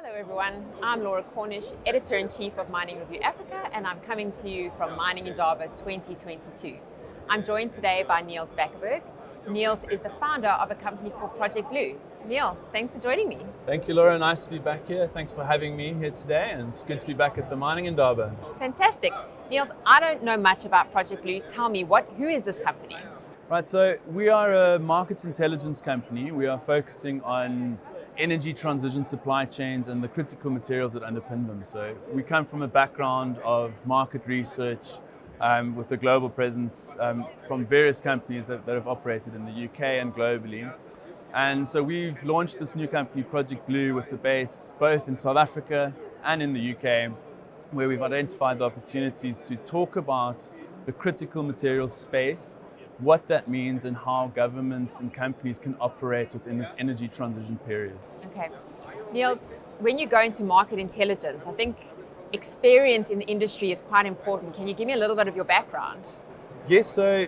Hello everyone, I'm Laura Cornish, Editor-in-Chief of Mining Review Africa, and I'm coming to you from Mining Indaba 2022. I'm joined today by Nils Backeberg. Nils is the founder of a company called Project Blue. Nils, thanks for joining me. Thank you, Laura. Nice to be back here. Thanks for having me here today, and it's good to be back at the Mining Indaba. Fantastic. Nils, I don't know much about Project Blue. Tell me, who is this company? Right, so we are a market intelligence company. We are focusing on energy transition supply chains and the critical materials that underpin them. So we come from a background of market research with a global presence from various companies that have operated in the UK and globally. And so we've launched this new company, Project Blue, with a base both in South Africa and in the UK, where we've identified the opportunities to talk about the critical materials space, what that means and how governments and companies can operate within this energy transition period. Okay. Nils, when you go into market intelligence, I think experience in the industry is quite important. Can you give me a little bit of your background? Yes, so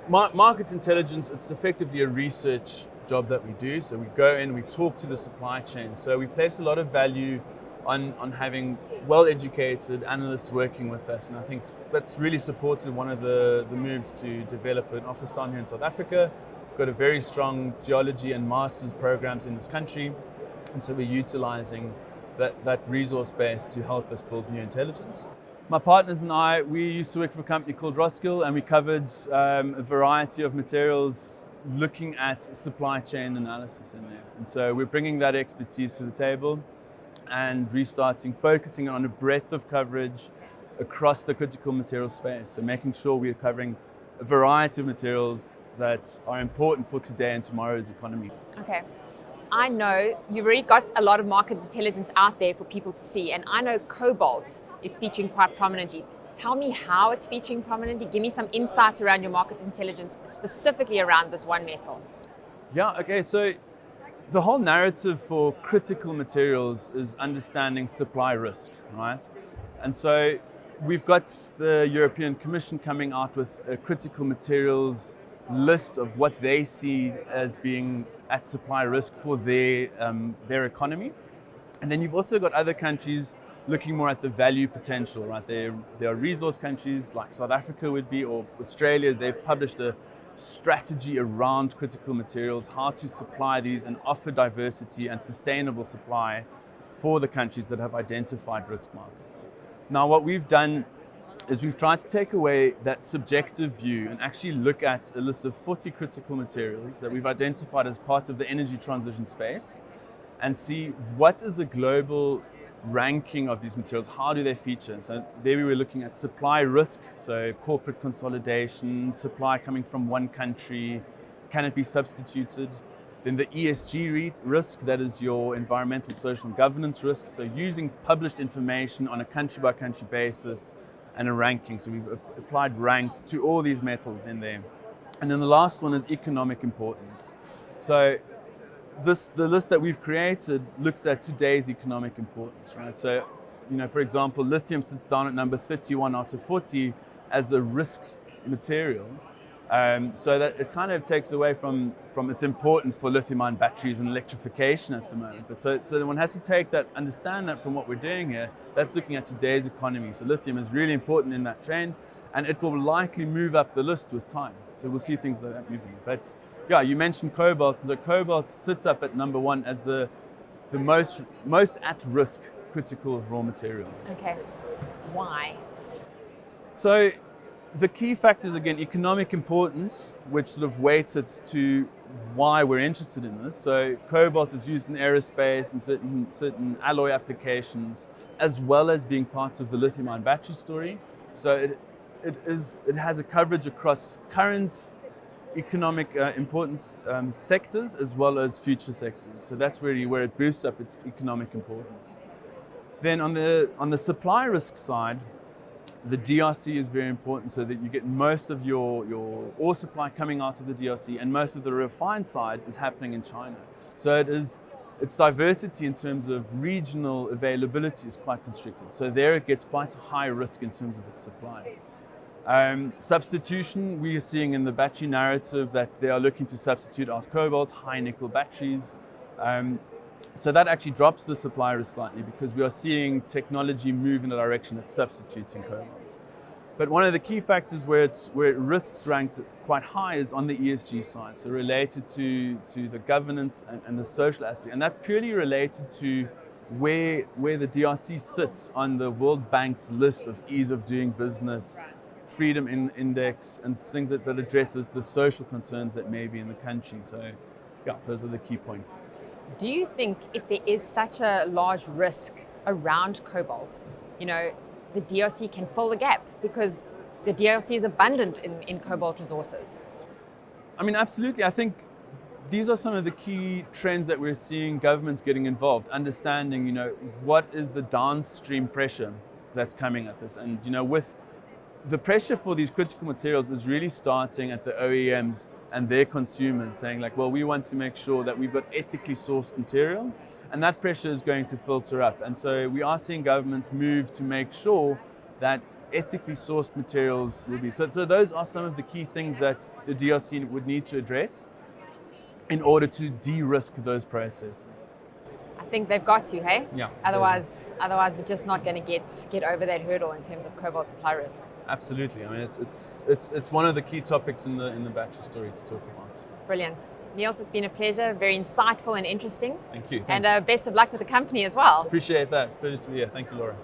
market intelligence, it's effectively a research job that we do. So we go in, we talk to the supply chain. So we place a lot of value on having well-educated analysts working with us, and I think that's really supported one of the moves to develop an office down here in South Africa. We've got a very strong geology and master's programs in this country, and so we're utilizing that resource base to help us build new intelligence. My partners and I, we used to work for a company called Roskill, and we covered a variety of materials looking at supply chain analysis in there. And so we're bringing that expertise to the table and focusing on a breadth of coverage across the critical materials space. So making sure we're covering a variety of materials that are important for today and tomorrow's economy. Okay. I know you've already got a lot of market intelligence out there for people to see, and I know Cobalt is featuring quite prominently. Tell me how it's featuring prominently. Give me some insight around your market intelligence, specifically around this one metal. Yeah, okay, so the whole narrative for critical materials is understanding supply risk, right? And so we've got the European Commission coming out with a critical materials list of what they see as being at supply risk for their economy. And then you've also got other countries looking more at the value potential, right? There are resource countries like South Africa would be, or Australia. They've published a strategy around critical materials, how to supply these and offer diversity and sustainable supply for the countries that have identified risk markets. Now, what we've done is we've tried to take away that subjective view and actually look at a list of 40 critical materials that we've identified as part of the energy transition space and see what is a global ranking of these materials, how do they feature? So there we were looking at supply risk, so corporate consolidation, supply coming from one country, can it be substituted? Then the ESG risk, that is your environmental, social and governance risk, so using published information on a country by country basis and a ranking. So we've applied ranks to all these metals in there. And then the last one is economic importance. So the list that we've created looks at today's economic importance, right? So, for example, lithium sits down at number 31 out of 40 as the risk material. So that it kind of takes away from its importance for lithium-ion batteries and electrification at the moment. But so one has to understand that from what we're doing here, that's looking at today's economy. So lithium is really important in that trend, and it will likely move up the list with time. So we'll see things like that moving. But yeah, you mentioned cobalt. So cobalt sits up at number one as the most at-risk critical raw material. Okay. Why? So the key factors, again, economic importance, which sort of weights it to why we're interested in this. So cobalt is used in aerospace and certain alloy applications, as well as being part of the lithium-ion battery story. So it has a coverage across current economic importance sectors as well as future sectors. So that's really where it boosts up its economic importance. Then on the supply risk side, the DRC is very important, so that you get most of your ore supply coming out of the DRC, and most of the refined side is happening in China. So its diversity in terms of regional availability is quite constricted. So there it gets quite a high risk in terms of its supply. Substitution, we are seeing in the battery narrative that they are looking to substitute out cobalt, high nickel batteries. So that actually drops the supply risk slightly because we are seeing technology move in a direction that's substituting cobalt. But one of the key factors where risks ranked quite high is on the ESG side, so related to the governance and the social aspect. And that's purely related to where the DRC sits on the World Bank's list of ease of doing business, freedom index, and things that address the social concerns that may be in the country. So yeah, those are the key points. Do you think if there is such a large risk around cobalt, the DRC can fill the gap because the DRC is abundant in cobalt resources? I mean, absolutely. I think these are some of the key trends that we're seeing governments getting involved, understanding, what is the downstream pressure that's coming at this. And, with the pressure for these critical materials is really starting at the OEMs and their consumers saying like, well, we want to make sure that we've got ethically sourced material, and that pressure is going to filter up. And so we are seeing governments move to make sure that ethically sourced materials will be. So those are some of the key things that the DRC would need to address in order to de-risk those processes. I think they've got to, hey? Yeah. Otherwise we're just not going to get over that hurdle in terms of cobalt supply risk. Absolutely. I mean, it's one of the key topics in the battery story to talk about. Brilliant. Nils, it's been a pleasure. Very insightful and interesting. Thank you. Thanks. And best of luck with the company as well. Appreciate that. It's a pleasure to be here. Thank you, Laura.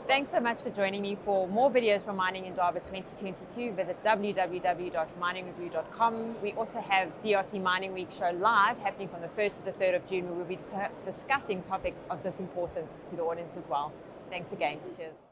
Thanks so much for joining me. For more videos from Mining Indaba 2022, visit www.miningreview.com. We also have DRC Mining Week show live happening from the 1st to the 3rd of June, where we'll be discussing topics of this importance to the audience as well. Thanks again. Cheers.